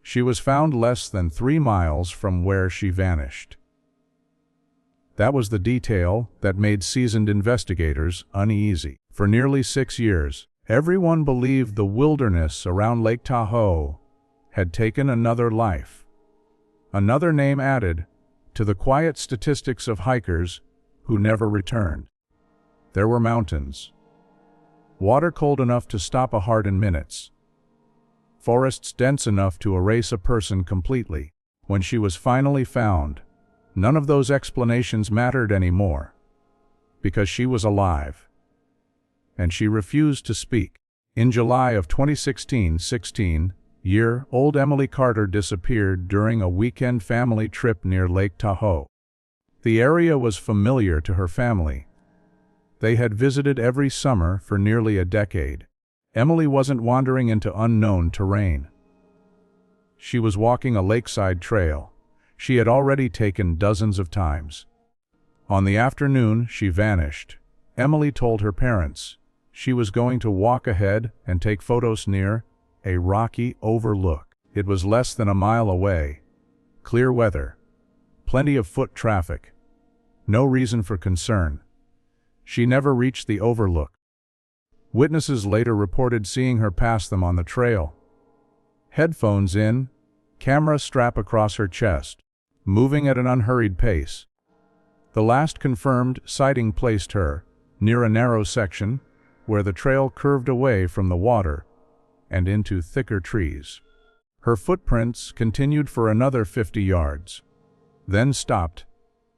She was found less than 3 miles from where she vanished. That was the detail that made seasoned investigators uneasy. For nearly 6 years, everyone believed the wilderness around Lake Tahoe had taken another life. Another name added to the quiet statistics of hikers who never returned. There were mountains. Water cold enough to stop a heart in minutes. Forests dense enough to erase a person completely. When she was finally found, none of those explanations mattered anymore, because she was alive. And she refused to speak. In July of 2016, 16-year-old Emily Carter disappeared during a weekend family trip near Lake Tahoe. The area was familiar to her family. They had visited every summer for nearly a decade. Emily wasn't wandering into unknown terrain. She was walking a lakeside trail she had already taken dozens of times. On the afternoon she vanished, Emily told her parents she was going to walk ahead and take photos near a rocky overlook. It was less than a mile away. Clear weather. Plenty of foot traffic. No reason for concern. She never reached the overlook. Witnesses later reported seeing her pass them on the trail. Headphones in, camera strap across her chest, moving at an unhurried pace. The last confirmed sighting placed her near a narrow section where the trail curved away from the water and into thicker trees. Her footprints continued for another 50 yards, then stopped,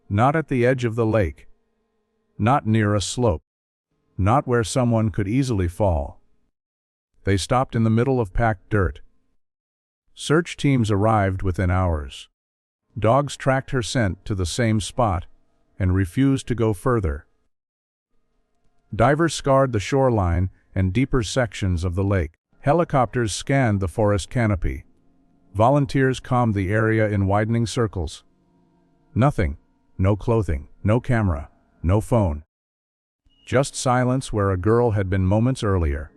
not at the edge of the lake, not near a slope, not where someone could easily fall. They stopped in the middle of packed dirt. Search teams arrived within hours. Dogs tracked her scent to the same spot and refused to go further. Divers scoured the shoreline and deeper sections of the lake. Helicopters scanned the forest canopy. Volunteers combed the area in widening circles. Nothing. No clothing, no camera, no phone. Just silence where a girl had been moments earlier.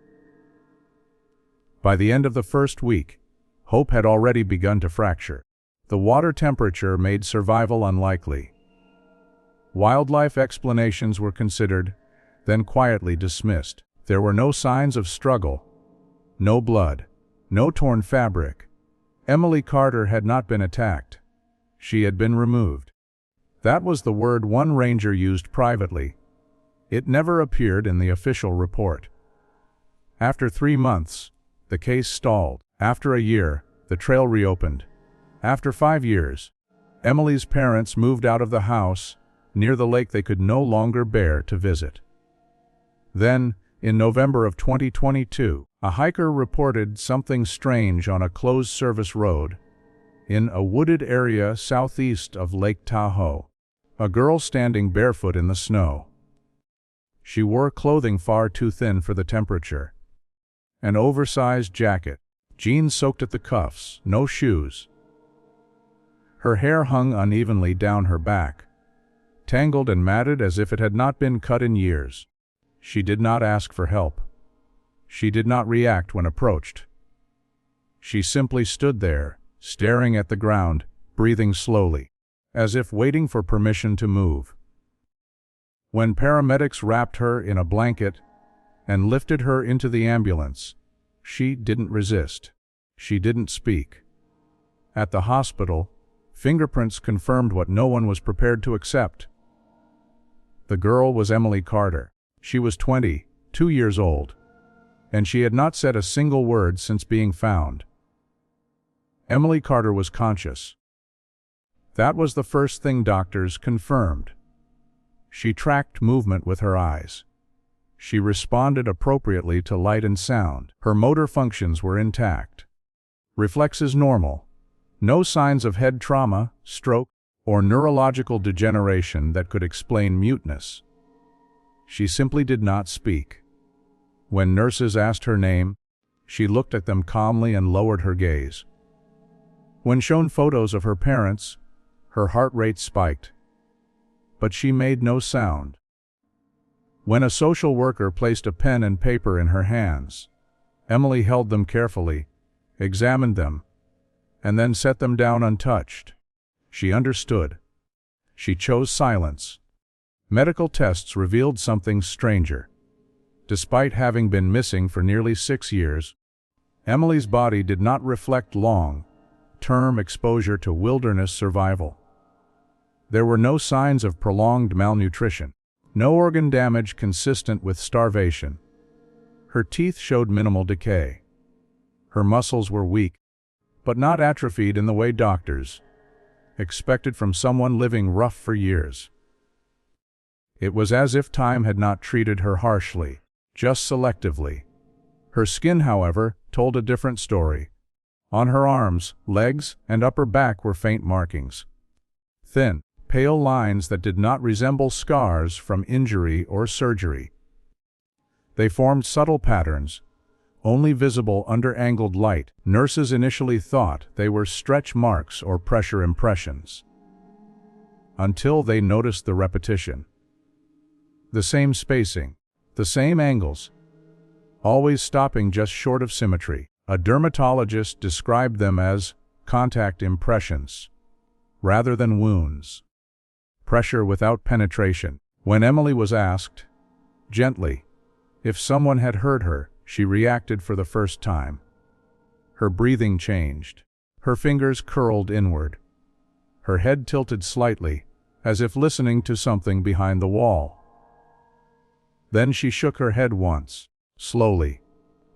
By the end of the first week, hope had already begun to fracture. The water temperature made survival unlikely. Wildlife explanations were considered, then quietly dismissed. There were no signs of struggle, no blood, no torn fabric. Emily Carter had not been attacked. She had been removed. That was the word one ranger used privately. It never appeared in the official report. After 3 months, the case stalled. After a year, the trail reopened. After 5 years, Emily's parents moved out of the house near the lake they could no longer bear to visit. Then, in November of 2022, a hiker reported something strange on a closed-service road in a wooded area southeast of Lake Tahoe. A girl standing barefoot in the snow. She wore clothing far too thin for the temperature. An oversized jacket, jeans soaked at the cuffs, no shoes. Her hair hung unevenly down her back, tangled and matted as if it had not been cut in years. She did not ask for help. She did not react when approached. She simply stood there, staring at the ground, breathing slowly, as if waiting for permission to move. When paramedics wrapped her in a blanket and lifted her into the ambulance, she didn't resist. She didn't speak. At the hospital, fingerprints confirmed what no one was prepared to accept. The girl was Emily Carter. She was 22 years old, and she had not said a single word since being found. Emily Carter was conscious. That was the first thing doctors confirmed. She tracked movement with her eyes. She responded appropriately to light and sound. Her motor functions were intact. Reflexes normal. No signs of head trauma, stroke, or neurological degeneration that could explain muteness. She simply did not speak. When nurses asked her name, she looked at them calmly and lowered her gaze. When shown photos of her parents, her heart rate spiked. But she made no sound. When a social worker placed a pen and paper in her hands, Emily held them carefully, examined them, and then set them down untouched. She understood. She chose silence. Medical tests revealed something stranger. Despite having been missing for nearly 6 years, Emily's body did not reflect long-term exposure to wilderness survival. There were no signs of prolonged malnutrition, no organ damage consistent with starvation. Her teeth showed minimal decay. Her muscles were weak, but not atrophied in the way doctors expected from someone living rough for years. It was as if time had not treated her harshly, just selectively. Her skin, however, told a different story. On her arms, legs, and upper back were faint markings. Thin, pale lines that did not resemble scars from injury or surgery. They formed subtle patterns, only visible under angled light. Nurses initially thought they were stretch marks or pressure impressions, until they noticed the repetition. The same spacing, the same angles, always stopping just short of symmetry. A dermatologist described them as contact impressions, rather than wounds. Pressure without penetration. When Emily was asked, gently, if someone had hurt her, she reacted for the first time. Her breathing changed. Her fingers curled inward. Her head tilted slightly, as if listening to something behind the wall. Then she shook her head once, slowly,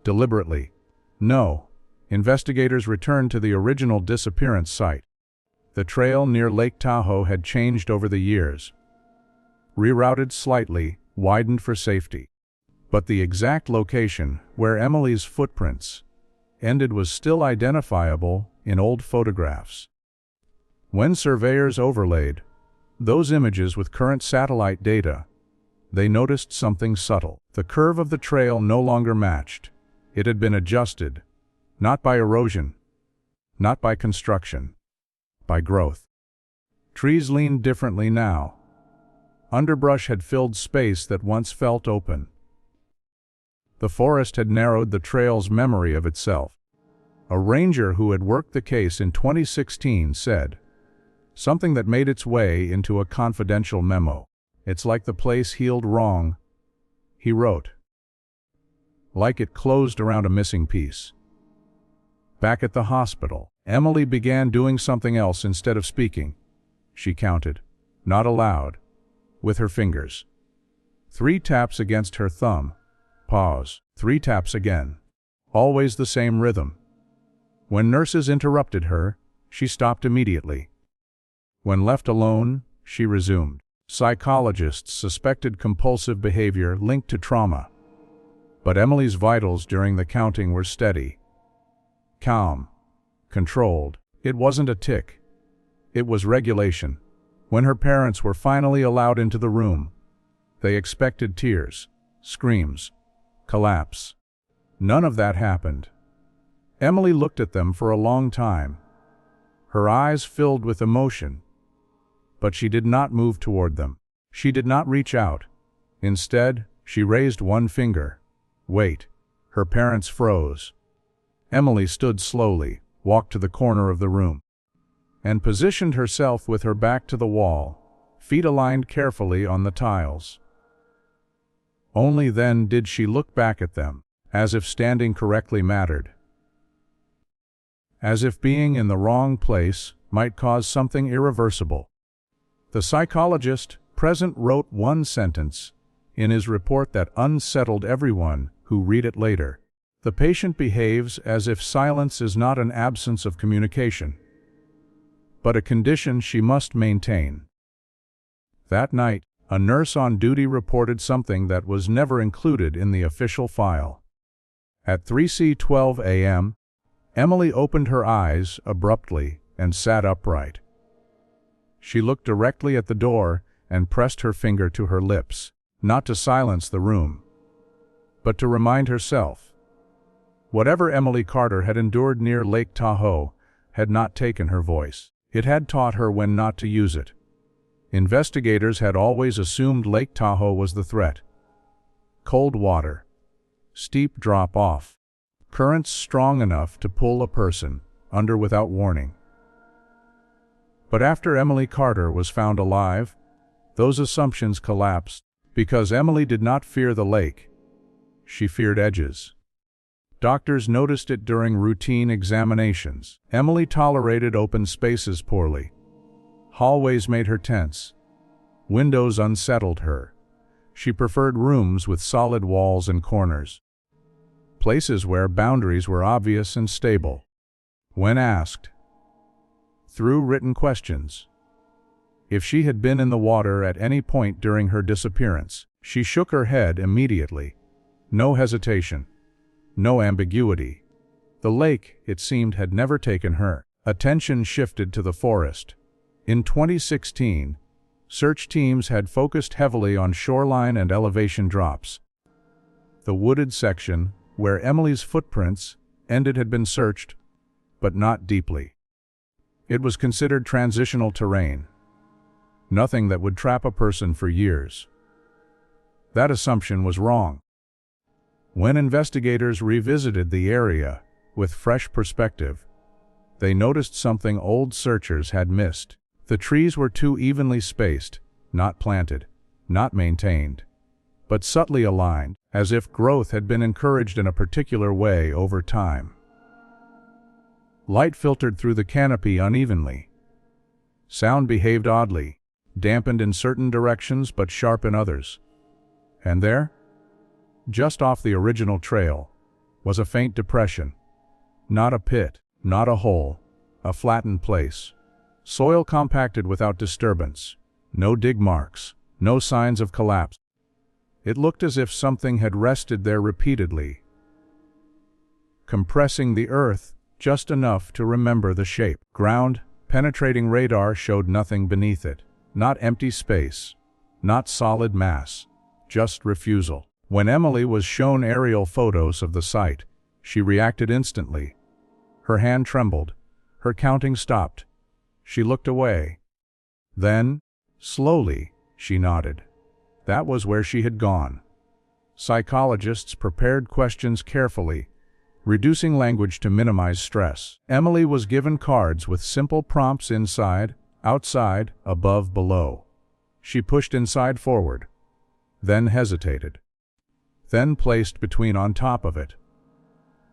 deliberately. No. Investigators returned to the original disappearance site. The trail near Lake Tahoe had changed over the years. Rerouted slightly, widened for safety. But the exact location where Emily's footprints ended was still identifiable in old photographs. When surveyors overlaid those images with current satellite data, they noticed something subtle. The curve of the trail no longer matched. It had been adjusted, not by erosion, not by construction, by growth. Trees leaned differently now. Underbrush had filled space that once felt open. The forest had narrowed the trail's memory of itself. A ranger who had worked the case in 2016 said, something that made its way into a confidential memo. It's like the place healed wrong, he wrote. Like it closed around a missing piece. Back at the hospital, Emily began doing something else instead of speaking. She counted, not aloud, with her fingers. 3 taps against her thumb. Pause. 3 taps again. Always the same rhythm. When nurses interrupted her, she stopped immediately. When left alone, she resumed. Psychologists suspected compulsive behavior linked to trauma. But Emily's vitals during the counting were steady. Calm. Controlled. It wasn't a tic. It was regulation. When her parents were finally allowed into the room, they expected tears, screams, collapse. None of that happened. Emily looked at them for a long time. Her eyes filled with emotion. But she did not move toward them. She did not reach out. Instead, she raised one finger. Wait. Her parents froze. Emily stood slowly, walked to the corner of the room, and positioned herself with her back to the wall, feet aligned carefully on the tiles. Only then did she look back at them, as if standing correctly mattered. As if being in the wrong place might cause something irreversible. The psychologist present wrote one sentence in his report that unsettled everyone who read it later. The patient behaves as if silence is not an absence of communication, but a condition she must maintain. That night, a nurse on duty reported something that was never included in the official file. At 3:12 a.m., Emily opened her eyes abruptly and sat upright. She looked directly at the door and pressed her finger to her lips, not to silence the room, but to remind herself. Whatever Emily Carter had endured near Lake Tahoe had not taken her voice. It had taught her when not to use it. Investigators had always assumed Lake Tahoe was the threat. Cold water, steep drop-off, currents strong enough to pull a person, under without warning. But after Emily Carter was found alive, those assumptions collapsed, because Emily did not fear the lake. She feared edges. Doctors noticed it during routine examinations. Emily tolerated open spaces poorly. Hallways made her tense. Windows unsettled her. She preferred rooms with solid walls and corners. Places where boundaries were obvious and stable. When asked, through written questions, if she had been in the water at any point during her disappearance, she shook her head immediately. No hesitation. No ambiguity. The lake, it seemed, had never taken her. Attention shifted to the forest. In 2016, search teams had focused heavily on shoreline and elevation drops. The wooded section, where Emily's footprints ended, had been searched, but not deeply. It was considered transitional terrain. Nothing that would trap a person for years. That assumption was wrong. When investigators revisited the area with fresh perspective, they noticed something old searchers had missed. The trees were too evenly spaced, not planted, not maintained, but subtly aligned, as if growth had been encouraged in a particular way over time. Light filtered through the canopy unevenly. Sound behaved oddly, dampened in certain directions but sharp in others. And there, just off the original trail, was a faint depression. Not a pit, not a hole, a flattened place. Soil compacted without disturbance. No dig marks, no signs of collapse. It looked as if something had rested there repeatedly, compressing the earth just enough to remember the shape. Ground-penetrating radar showed nothing beneath it. Not empty space, not solid mass, just refusal. When Emily was shown aerial photos of the site, she reacted instantly. Her hand trembled. Her counting stopped. She looked away. Then, slowly, she nodded. That was where she had gone. Psychologists prepared questions carefully, reducing language to minimize stress. Emily was given cards with simple prompts inside, outside, above, below. She pushed inside forward, then hesitated, then placed between on top of it.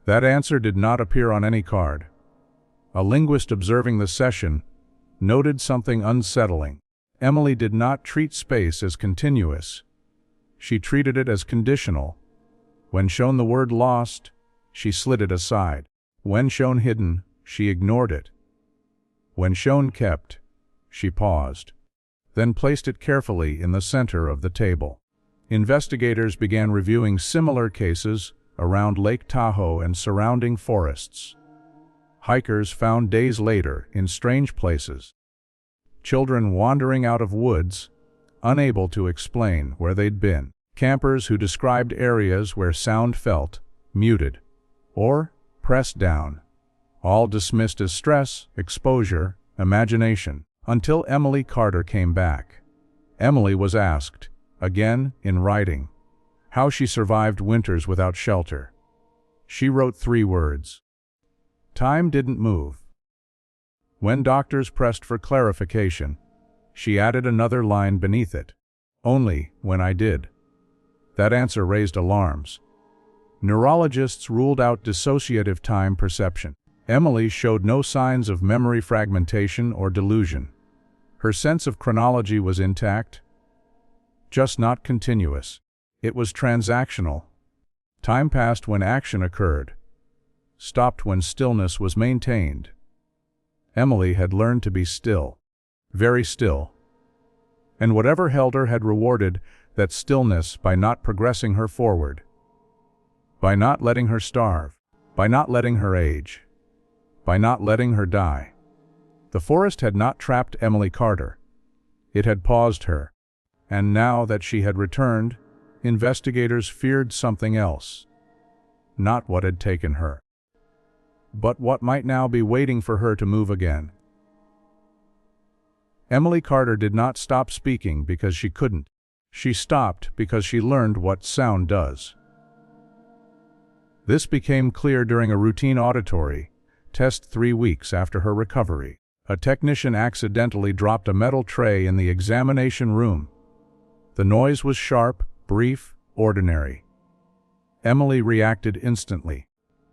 That answer did not appear on any card. A linguist observing the session noted something unsettling. Emily did not treat space as continuous. She treated it as conditional. When shown the word lost, she slid it aside. When shown hidden, she ignored it. When shown kept, she paused, then placed it carefully in the center of the table. Investigators began reviewing similar cases around Lake Tahoe and surrounding forests. Hikers found days later in strange places. Children wandering out of woods, unable to explain where they'd been. Campers who described areas where sound felt muted or pressed down. All dismissed as stress, exposure, imagination, until Emily Carter came back. Emily was asked, again in writing, how she survived winters without shelter. She wrote 3 words. Time didn't move. When doctors pressed for clarification, she added another line beneath it. Only when I did. That answer raised alarms. Neurologists ruled out dissociative time perception. Emily showed no signs of memory fragmentation or delusion. Her sense of chronology was intact, just not continuous. It was transactional. Time passed when action occurred, stopped when stillness was maintained. Emily had learned to be still, very still. And whatever held her had rewarded that stillness by not progressing her forward, by not letting her starve, by not letting her age, by not letting her die. The forest had not trapped Emily Carter. It had paused her. And now that she had returned, investigators feared something else. Not what had taken her, but what might now be waiting for her to move again. Emily Carter did not stop speaking because she couldn't. She stopped because she learned what sound does. This became clear during a routine auditory test 3 weeks after her recovery. A technician accidentally dropped a metal tray in the examination room. The noise was sharp, brief, ordinary. Emily reacted instantly.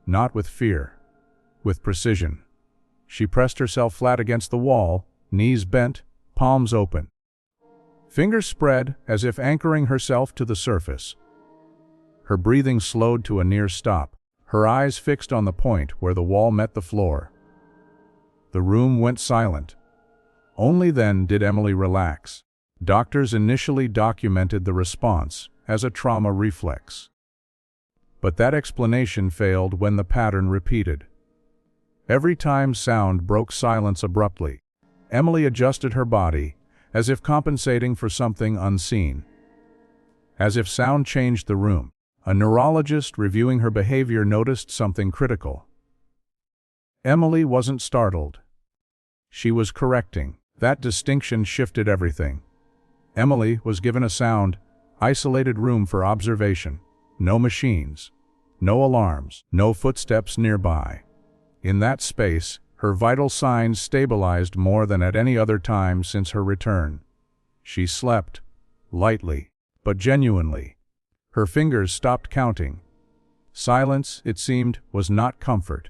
Not with fear. With precision. She pressed herself flat against the wall, knees bent, palms open. Fingers spread, as if anchoring herself to the surface. Her breathing slowed to a near stop, her eyes fixed on the point where the wall met the floor. The room went silent. Only then did Emily relax. Doctors initially documented the response as a trauma reflex. But that explanation failed when the pattern repeated. Every time sound broke silence abruptly, Emily adjusted her body, as if compensating for something unseen. As if sound changed the room, a neurologist reviewing her behavior noticed something critical. Emily wasn't startled. She was correcting. That distinction shifted everything. Emily was given a sound, isolated room for observation. No machines. No alarms. No footsteps nearby. In that space, her vital signs stabilized more than at any other time since her return. She slept, lightly, but genuinely. Her fingers stopped counting. Silence, it seemed, was not comfort.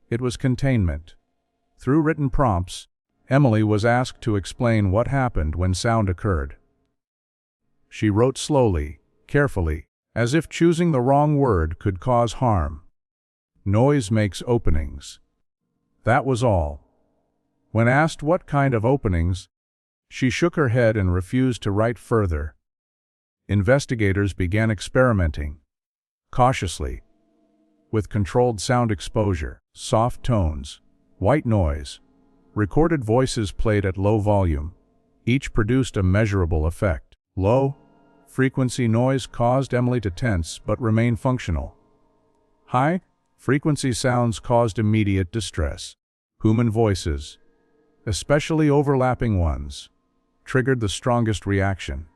It was containment. Through written prompts, Emily was asked to explain what happened when sound occurred. She wrote slowly, carefully, as if choosing the wrong word could cause harm. Noise makes openings. That was all. When asked what kind of openings, she shook her head and refused to write further. Investigators began experimenting, cautiously, with controlled sound exposure, soft tones, white noise, recorded voices played at low volume. Each produced a measurable effect. Low frequency noise caused Emily to tense but remain functional. High frequency sounds caused immediate distress. Human voices, especially overlapping ones, triggered the strongest reaction.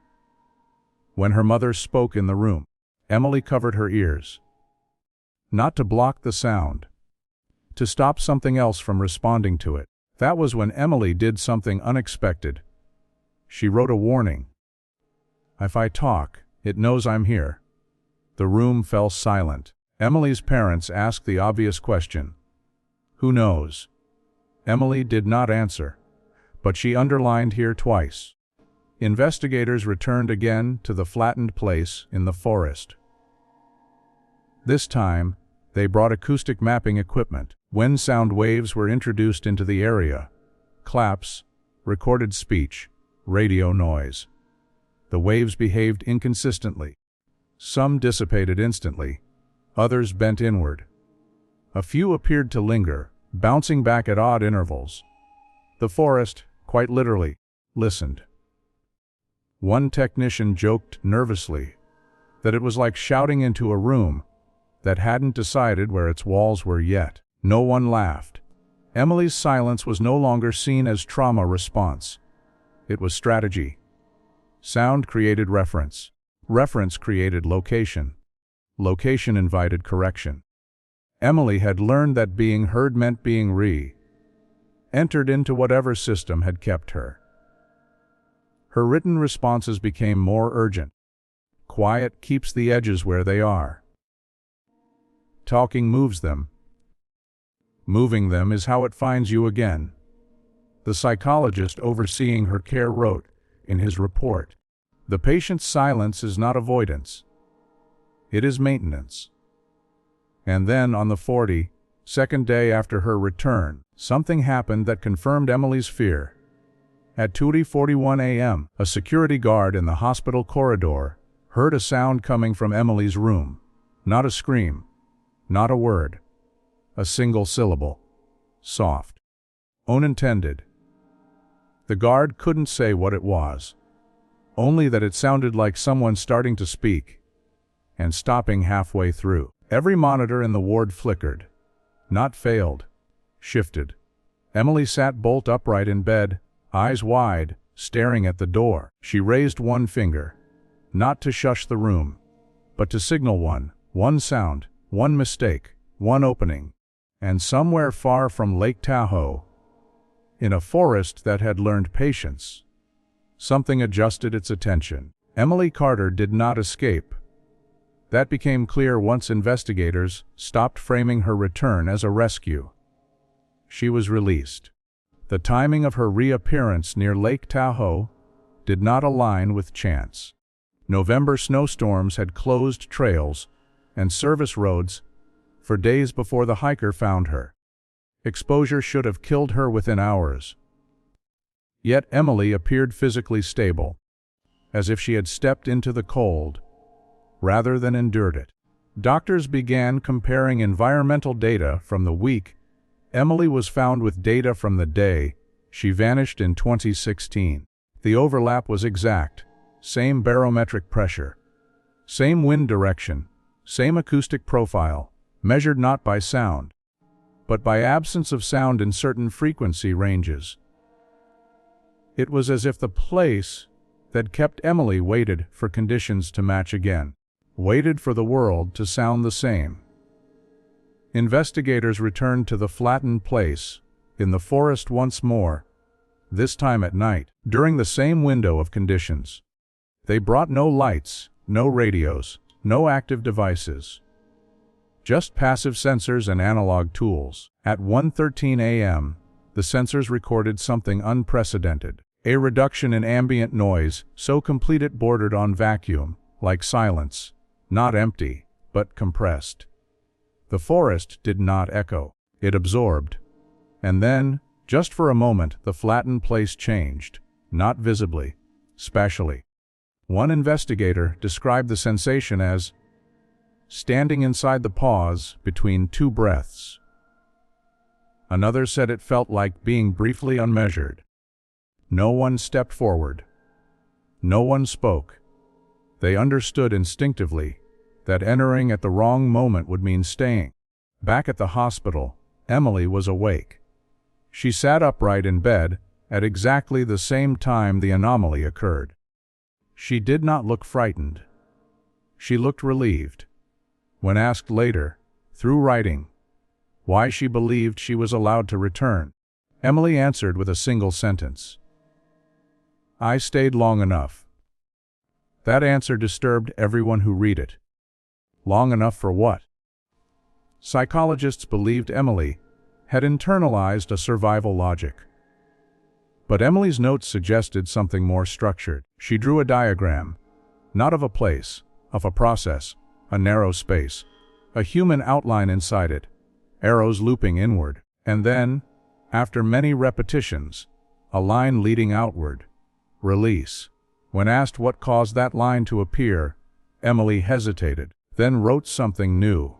When her mother spoke in the room, Emily covered her ears. Not to block the sound, to stop something else from responding to it. That was when Emily did something unexpected. She wrote a warning. If I talk, it knows I'm here. The room fell silent. Emily's parents asked the obvious question. Who knows? Emily did not answer, but she underlined here twice. Investigators returned again to the flattened place in the forest. This time, they brought acoustic mapping equipment. When sound waves were introduced into the area, claps, recorded speech, radio noise. The waves behaved inconsistently. Some dissipated instantly, others bent inward. A few appeared to linger, bouncing back at odd intervals. The forest, quite literally, listened. One technician joked nervously that it was like shouting into a room that hadn't decided where its walls were yet. No one laughed. Emily's silence was no longer seen as trauma response. It was strategy. Sound created reference. Reference created location. Location invited correction. Emily had learned that being heard meant being entered into whatever system had kept her. Her written responses became more urgent. Quiet keeps the edges where they are. Talking moves them. Moving them is how it finds you again. The psychologist overseeing her care wrote, in his report, the patient's silence is not avoidance. It is maintenance. And then on the 42nd day after her return, something happened that confirmed Emily's fear. At 2:41 a.m., a security guard in the hospital corridor heard a sound coming from Emily's room. Not a scream, not a word. A single syllable. Soft. Unintended. The guard couldn't say what it was. Only that it sounded like someone starting to speak and stopping halfway through. Every monitor in the ward flickered. Not failed. Shifted. Emily sat bolt upright in bed, eyes wide, staring at the door. She raised one finger. Not to shush the room, but to signal one sound, one mistake, one opening. And somewhere far from Lake Tahoe, in a forest that had learned patience, something adjusted its attention. Emily Carter did not escape. That became clear once investigators stopped framing her return as a rescue. She was released. The timing of her reappearance near Lake Tahoe did not align with chance. November snowstorms had closed trails and service roads for days before the hiker found her. Exposure should have killed her within hours. Yet Emily appeared physically stable, as if she had stepped into the cold rather than endured it. Doctors began comparing environmental data from the week Emily was found with data from the day she vanished in 2016. The overlap was exact. Same barometric pressure, same wind direction, same acoustic profile, measured not by sound, but by absence of sound in certain frequency ranges. It was as if the place that kept Emily waited for conditions to match again, waited for the world to sound the same. Investigators returned to the flattened place in the forest once more, this time at night, during the same window of conditions. They brought no lights, no radios, no active devices. Just passive sensors and analog tools. At 1:13 a.m., the sensors recorded something unprecedented. A reduction in ambient noise so complete it bordered on vacuum, like silence, not empty, but compressed. The forest did not echo. It absorbed. And then, just for a moment, the flattened place changed, not visibly, spatially. One investigator described the sensation as standing inside the pause between two breaths. Another said it felt like being briefly unmeasured. No one stepped forward. No one spoke. They understood instinctively that entering at the wrong moment would mean staying. Back at the hospital, Emily was awake. She sat upright in bed at exactly the same time the anomaly occurred. She did not look frightened. She looked relieved. When asked later, through writing, why she believed she was allowed to return, Emily answered with a single sentence: "I stayed long enough." That answer disturbed everyone who read it. Long enough for what? Psychologists believed Emily had internalized a survival logic. But Emily's notes suggested something more structured. She drew a diagram, not of a place, of a process, a narrow space, a human outline inside it, arrows looping inward, and then, after many repetitions, a line leading outward. Release. When asked what caused that line to appear, Emily hesitated, then wrote something new.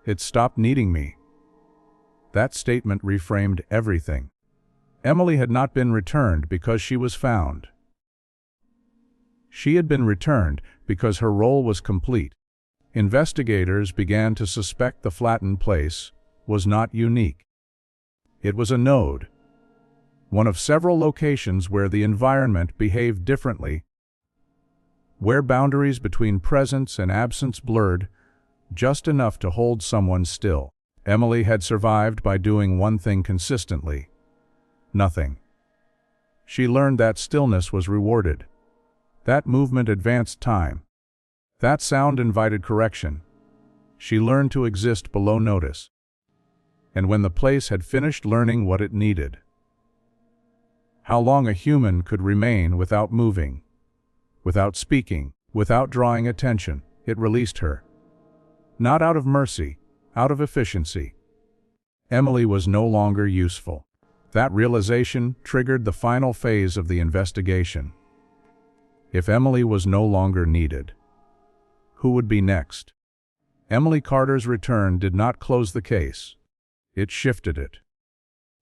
"It stopped needing me." That statement reframed everything. Emily had not been returned because she was found. She had been returned because her role was complete. Investigators began to suspect the flattened place was not unique. It was a node, one of several locations where the environment behaved differently, where boundaries between presence and absence blurred just enough to hold someone still. Emily had survived by doing one thing consistently: nothing. She learned that stillness was rewarded. That movement advanced time. That sound invited correction. She learned to exist below notice. And when the place had finished learning what it needed, how long a human could remain without moving, without speaking, without drawing attention, it released her. Not out of mercy, out of efficiency. Emily was no longer useful. That realization triggered the final phase of the investigation. If Emily was no longer needed, who would be next? Emily Carter's return did not close the case. It shifted it.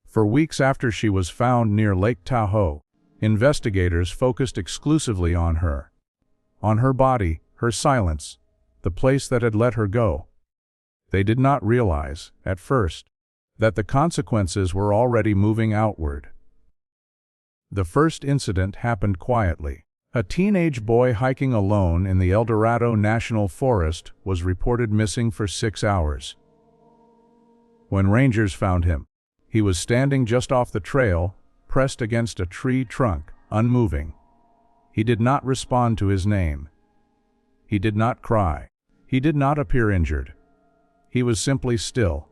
For weeks after she was found near Lake Tahoe, investigators focused exclusively on her body, her silence, the place that had let her go. They did not realize, at first, that the consequences were already moving outward. The first incident happened quietly. A teenage boy hiking alone in the El Dorado National Forest was reported missing for 6 hours. When rangers found him, he was standing just off the trail, pressed against a tree trunk, unmoving. He did not respond to his name. He did not cry. He did not appear injured. He was simply still.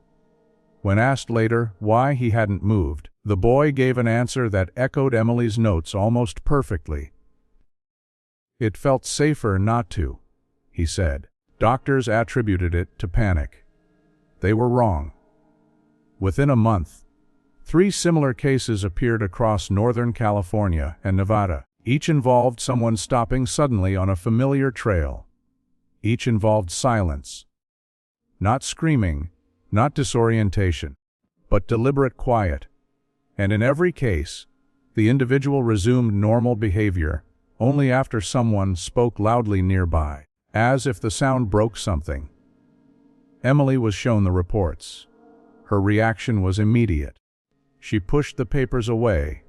When asked later why he hadn't moved, the boy gave an answer that echoed Emily's notes almost perfectly. "It felt safer not to," he said. Doctors attributed it to panic. They were wrong. Within a month, 3 similar cases appeared across Northern California and Nevada. Each involved someone stopping suddenly on a familiar trail. Each involved silence. Not screaming, not disorientation, but deliberate quiet. And in every case, the individual resumed normal behavior only after someone spoke loudly nearby, as if the sound broke something. Emily was shown the reports. Her reaction was immediate. She pushed the papers away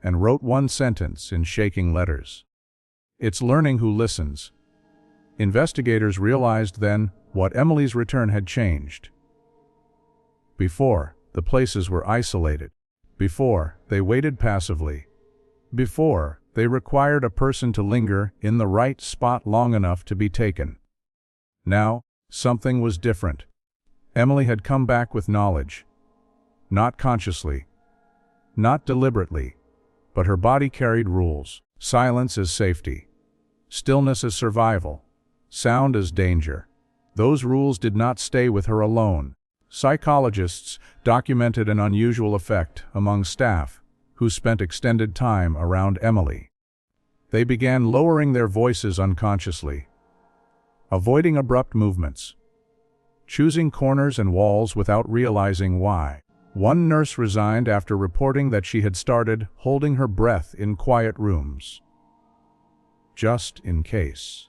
and wrote one sentence in shaking letters. "It's learning who listens." Investigators realized then what Emily's return had changed. Before, the places were isolated. Before, they waited passively. Before, they required a person to linger in the right spot long enough to be taken. Now, something was different. Emily had come back with knowledge. Not consciously, not deliberately, but her body carried rules. Silence is safety. Stillness is survival. Sound is danger. Those rules did not stay with her alone. Psychologists documented an unusual effect among staff who spent extended time around Emily. They began lowering their voices unconsciously, avoiding abrupt movements, choosing corners and walls without realizing why. One nurse resigned after reporting that she had started holding her breath in quiet rooms. Just in case.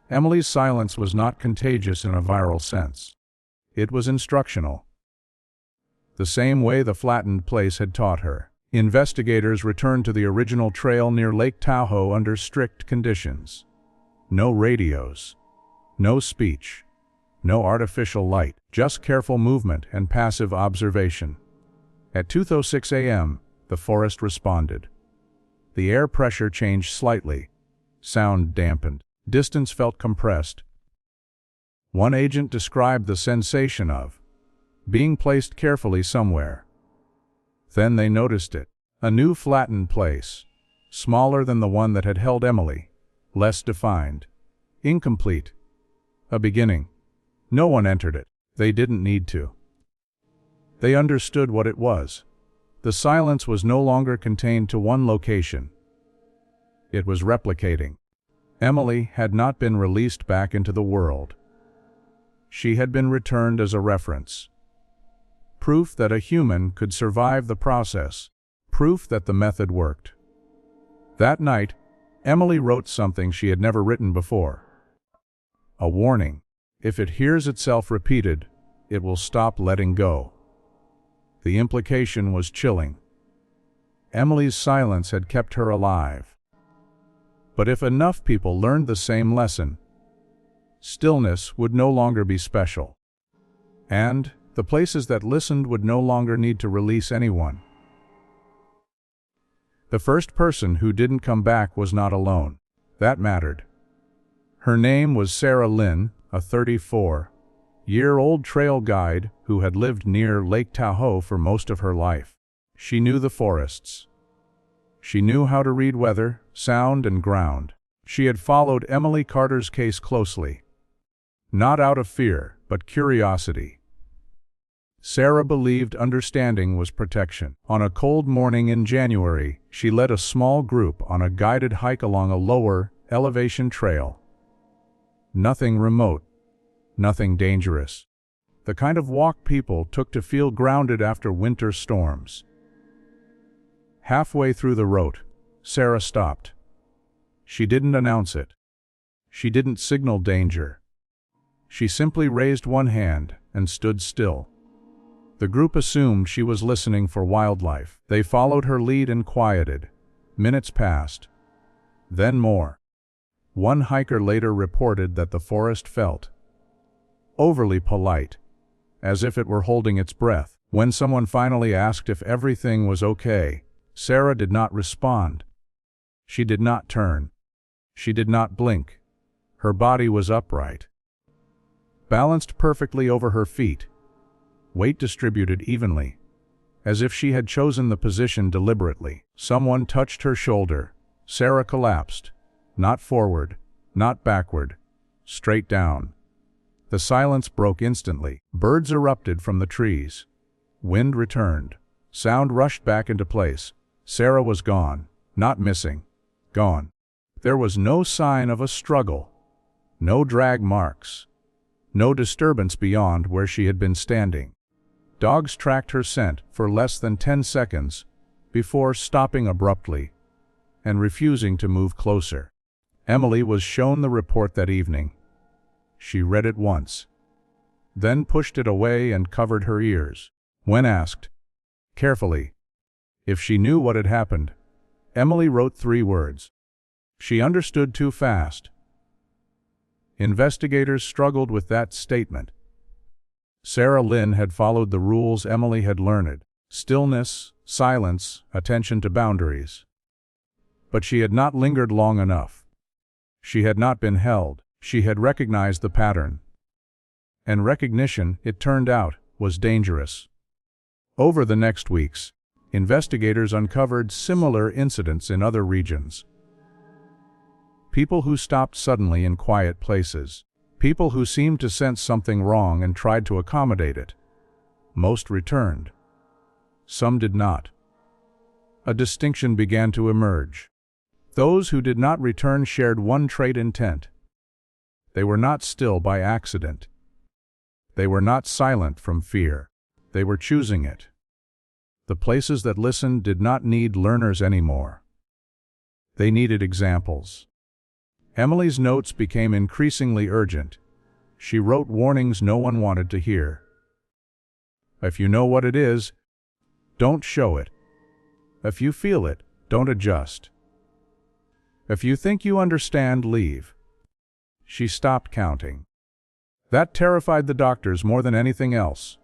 Emily's silence was not contagious in a viral sense. It was instructional. The same way the flattened place had taught her. Investigators returned to the original trail near Lake Tahoe under strict conditions. No radios. No speech. No artificial light. Just careful movement and passive observation. At 2:06 a.m., the forest responded. The air pressure changed slightly. Sound dampened. Distance felt compressed. One agent described the sensation of being placed carefully somewhere. Then they noticed it. A new flattened place, smaller than the one that had held Emily, less defined, incomplete. A beginning. No one entered it. They didn't need to. They understood what it was. The silence was no longer contained to one location. It was replicating. Emily had not been released back into the world. She had been returned as a reference. Proof that a human could survive the process. Proof that the method worked. That night, Emily wrote something she had never written before. A warning. If it hears itself repeated, it will stop letting go. The implication was chilling. Emily's silence had kept her alive. But if enough people learned the same lesson, stillness would no longer be special. And the places that listened would no longer need to release anyone. The first person who didn't come back was not alone. That mattered. Her name was Sarah Lynn, a 34-year-old trail guide who had lived near Lake Tahoe for most of her life. She knew the forests. She knew how to read weather, sound, and ground. She had followed Emily Carter's case closely. Not out of fear, but curiosity. Sarah believed understanding was protection. On a cold morning in January, she led a small group on a guided hike along a lower, elevation trail. Nothing remote, nothing dangerous. The kind of walk people took to feel grounded after winter storms. Halfway through the route, Sarah stopped. She didn't announce it. She didn't signal danger. She simply raised one hand and stood still. The group assumed she was listening for wildlife. They followed her lead and quieted. Minutes passed. Then more. One hiker later reported that the forest felt overly polite, as if it were holding its breath. When someone finally asked if everything was okay, Sarah did not respond. She did not turn. She did not blink. Her body was upright, balanced perfectly over her feet, weight distributed evenly, as if she had chosen the position deliberately. Someone touched her shoulder. Sarah collapsed, not forward, not backward, straight down. The silence broke instantly. Birds erupted from the trees. Wind returned. Sound rushed back into place. Sarah was gone, not missing, gone. There was no sign of a struggle, no drag marks, no disturbance beyond where she had been standing. Dogs tracked her scent for less than 10 seconds before stopping abruptly and refusing to move closer. Emily was shown the report that evening. She read it once, then pushed it away and covered her ears. When asked, carefully, if she knew what had happened, Emily wrote 3 words. She understood too fast. Investigators struggled with that statement. Sarah Lynn had followed the rules Emily had learned: stillness, silence, attention to boundaries. But she had not lingered long enough. She had not been held. She had recognized the pattern. And recognition, it turned out, was dangerous. Over the next weeks, investigators uncovered similar incidents in other regions. People who stopped suddenly in quiet places. People who seemed to sense something wrong and tried to accommodate it. Most returned. Some did not. A distinction began to emerge. Those who did not return shared one trait: intent. They were not still by accident. They were not silent from fear. They were choosing it. The places that listened did not need learners anymore. They needed examples. Emily's notes became increasingly urgent. She wrote warnings no one wanted to hear. If you know what it is, don't show it. If you feel it, don't adjust. If you think you understand, leave. She stopped counting. That terrified the doctors more than anything else.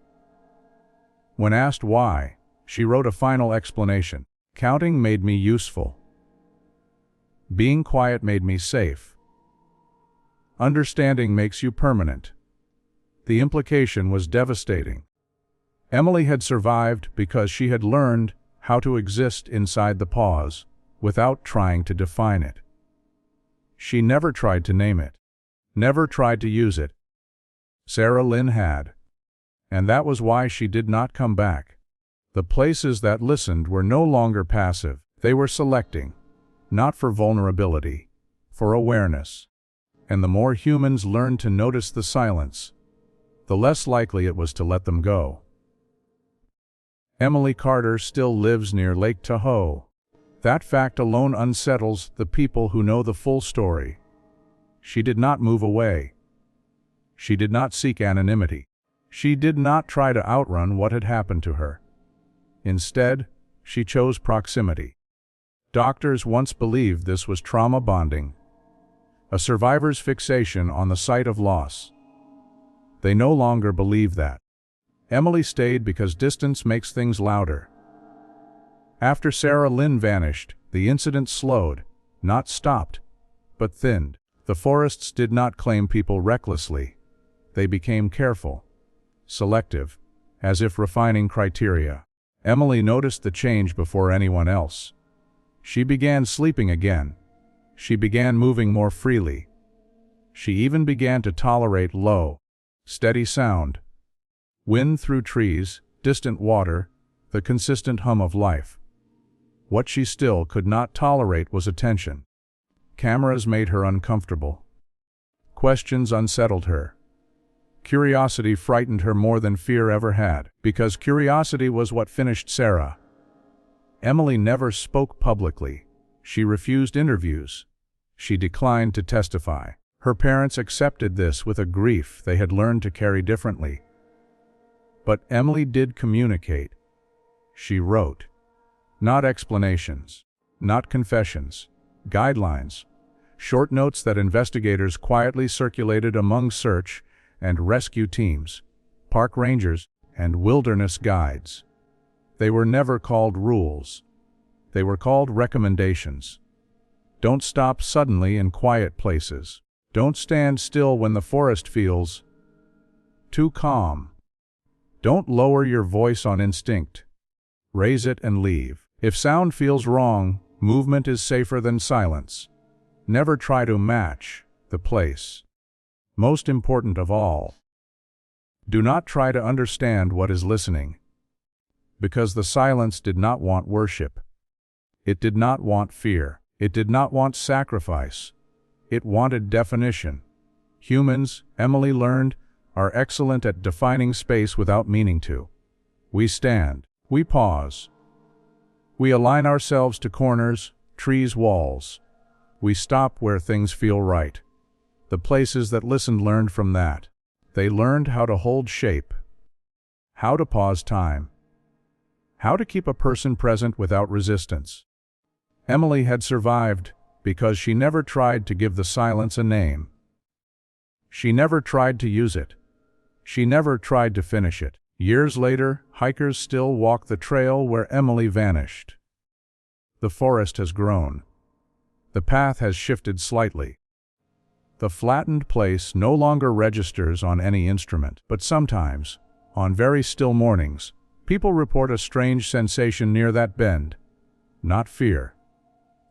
When asked why, she wrote a final explanation. Counting made me useful. Being quiet made me safe. Understanding makes you permanent. The implication was devastating. Emily had survived because she had learned how to exist inside the pause without trying to define it. She never tried to name it, never tried to use it. Sarah Lynn had. And that was why she did not come back. The places that listened were no longer passive. They were selecting, not for vulnerability, for awareness. And the more humans learned to notice the silence, the less likely it was to let them go. Emily Carter still lives near Lake Tahoe. That fact alone unsettles the people who know the full story. She did not move away. She did not seek anonymity. She did not try to outrun what had happened to her. Instead, she chose proximity. Doctors once believed this was trauma bonding, a survivor's fixation on the sight of loss. They no longer believe that. Emily stayed because distance makes things louder. After Sarah Lynn vanished, the incident slowed, not stopped, but thinned. The forests did not claim people recklessly. They became careful, selective, as if refining criteria. Emily noticed the change before anyone else. She began sleeping again. She began moving more freely. She even began to tolerate low, steady sound. Wind through trees, distant water, the consistent hum of life. What she still could not tolerate was attention. Cameras made her uncomfortable. Questions unsettled her. Curiosity frightened her more than fear ever had, because curiosity was what finished Sarah. Emily never spoke publicly. She refused interviews. She declined to testify. Her parents accepted this with a grief they had learned to carry differently. But Emily did communicate. She wrote. Not explanations, not confessions, guidelines, short notes that investigators quietly circulated among search and rescue teams, park rangers, and wilderness guides. They were never called rules. They were called recommendations. Don't stop suddenly in quiet places. Don't stand still when the forest feels too calm. Don't lower your voice on instinct. Raise it and leave. If sound feels wrong, movement is safer than silence. Never try to match the place. Most important of all, do not try to understand what is listening. Because the silence did not want worship. It did not want fear. It did not want sacrifice. It wanted definition. Humans, Emily learned, are excellent at defining space without meaning to. We stand. We pause. We align ourselves to corners, trees, walls. We stop where things feel right. The places that listened learned from that. They learned how to hold shape, how to pause time, how to keep a person present without resistance. Emily had survived because she never tried to give the silence a name. She never tried to use it. She never tried to finish it. Years later, hikers still walk the trail where Emily vanished. The forest has grown. The path has shifted slightly. The flattened place no longer registers on any instrument, but sometimes, on very still mornings, people report a strange sensation near that bend. Not fear,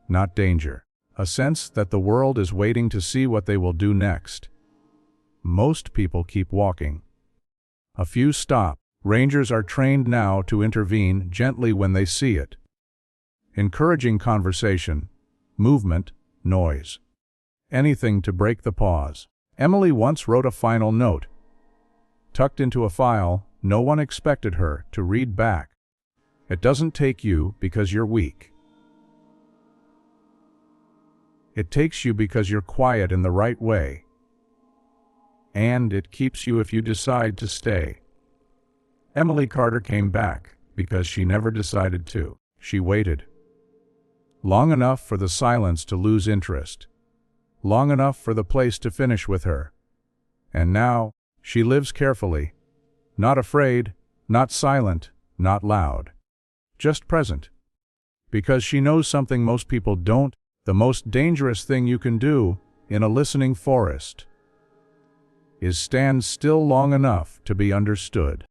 not danger. A sense that the world is waiting to see what they will do next. Most people keep walking. A few stop. Rangers are trained now to intervene gently when they see it. Encouraging conversation, movement, noise. Anything to break the pause. Emily once wrote a final note. Tucked into a file, no one expected her to read back. It doesn't take you because you're weak. It takes you because you're quiet in the right way. And it keeps you if you decide to stay. Emily Carter came back because she never decided to. She waited. Long enough for the silence to lose interest. Long enough for the place to finish with her. And now, she lives carefully. Not afraid, not silent, not loud. Just present. Because she knows something most people don't. The most dangerous thing you can do in a listening forest is stand still long enough to be understood.